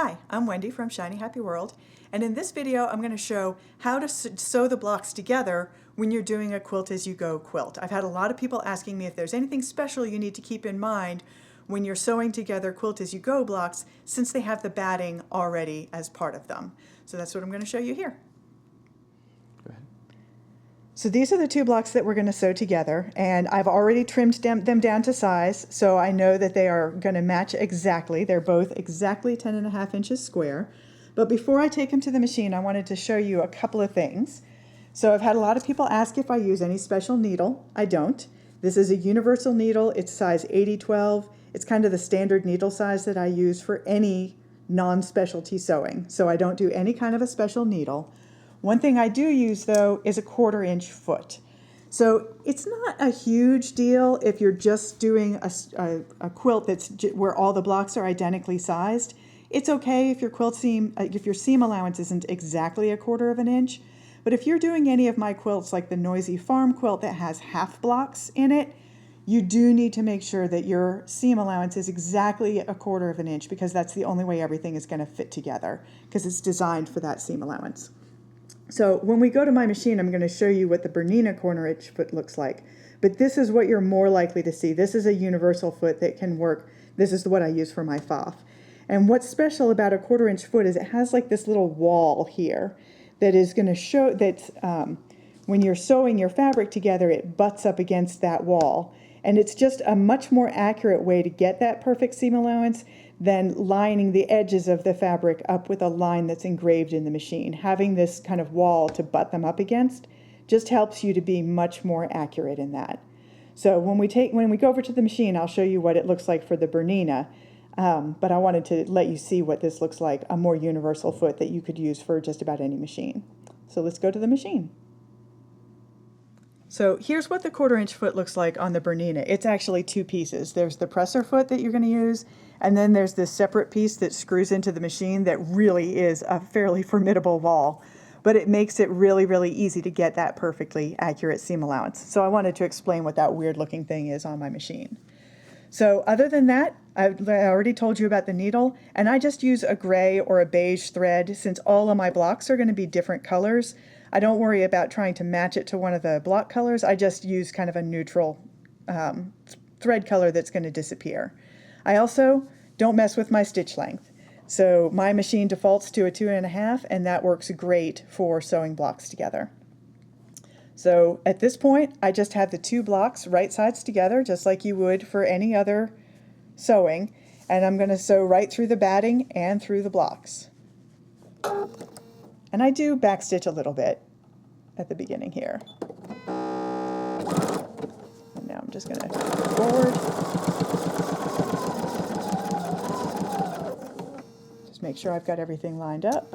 Hi, I'm Wendy from Shiny Happy World, and in this video I'm going to show how to sew the blocks together when you're doing a quilt as you go quilt. I've had a lot of people asking me if there's anything special you need to keep in mind when you're sewing together quilt as you go blocks, since they have the batting already as part of them. So that's what I'm going to show you here. Go ahead. So these are the two blocks that we're going to sew together, and I've already trimmed them down to size, so I know that they are going to match exactly. They're both exactly 10.5 inches square. But before I take them to the machine, I wanted to show you a couple of things. So I've had a lot of people ask if I use any special needle. I don't. This is a universal needle. It's size 80-12. It's kind of the standard needle size that I use for any non-specialty sewing. So I don't do any kind of a special needle. One thing I do use, though, is a 1/4 inch foot. So it's not a huge deal if you're just doing a quilt that's where all the blocks are identically sized. It's okay if your if your seam allowance isn't exactly 1/4 inch. But if you're doing any of my quilts, like the Noisy Farm quilt that has half blocks in it, you do need to make sure that your seam allowance is exactly 1/4 inch, because that's the only way everything is going to fit together, because it's designed for that seam allowance. So when we go to my machine, I'm going to show you what the Bernina 1/4 inch foot looks like. But this is what you're more likely to see. This is a universal foot that can work. This is what I use for my FOF. And what's special about a 1/4 inch foot is it has like this little wall here that is going to show that when you're sewing your fabric together, it butts up against that wall. And it's just a much more accurate way to get that perfect seam allowance than lining the edges of the fabric up with a line that's engraved in the machine. Having this kind of wall to butt them up against just helps you to be much more accurate in that. So when we go over to the machine, I'll show you what it looks like for the Bernina. But I wanted to let you see what this looks like, a more universal foot that you could use for just about any machine. So let's go to the machine. So here's what the 1/4 inch foot looks like on the Bernina. It's actually two pieces. There's the presser foot that you're going to use, and then there's this separate piece that screws into the machine that really is a fairly formidable wall. But it makes it really, really easy to get that perfectly accurate seam allowance. So I wanted to explain what that weird looking thing is on my machine. So other than that, I already told you about the needle, and I just use a gray or a beige thread. Since all of my blocks are going to be different colors, I don't worry about trying to match it to one of the block colors. I just use kind of a neutral thread color that's going to disappear. I also don't mess with my stitch length. So my machine defaults to a 2.5, and that works great for sewing blocks together. So at this point, I just have the two blocks right sides together, just like you would for any other sewing, and I'm going to sew right through the batting and through the blocks. And I do backstitch a little bit at the beginning here. And now I'm just going to forward. Just make sure I've got everything lined up.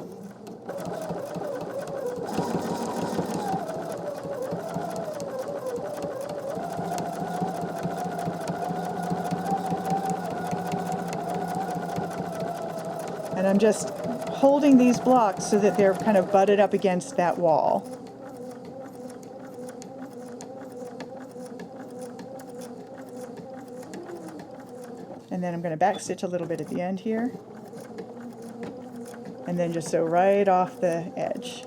And I'm just holding these blocks so that they're kind of butted up against that wall. And then I'm going to backstitch a little bit at the end here. And then just sew right off the edge.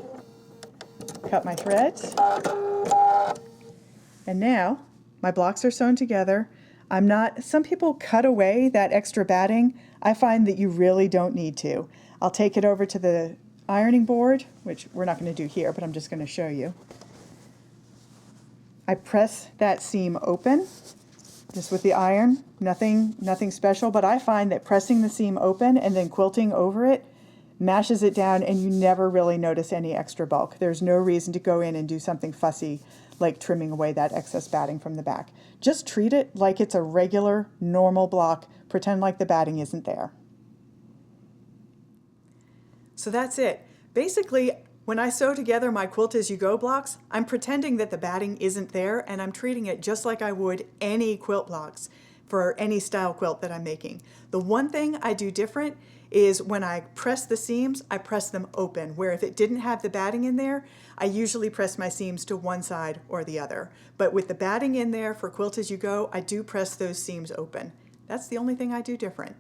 Cut my threads. And now my blocks are sewn together. Some people cut away that extra batting. I find that you really don't need to. I'll take it over to the ironing board, which we're not going to do here, but I'm just going to show you. I press that seam open just with the iron, nothing special, but I find that pressing the seam open and then quilting over it mashes it down, and you never really notice any extra bulk. There's no reason to go in and do something fussy like trimming away that excess batting from the back. Just treat it like it's a regular, normal block. Pretend like the batting isn't there. So that's it. Basically, when I sew together my quilt as you go blocks, I'm pretending that the batting isn't there, and I'm treating it just like I would any quilt blocks for any style quilt that I'm making. The one thing I do different is when I press the seams, I press them open, where if it didn't have the batting in there, I usually press my seams to one side or the other. But with the batting in there for Quilt As You Go, I do press those seams open. That's the only thing I do different.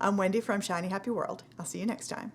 I'm Wendy from Shiny Happy World. I'll see you next time.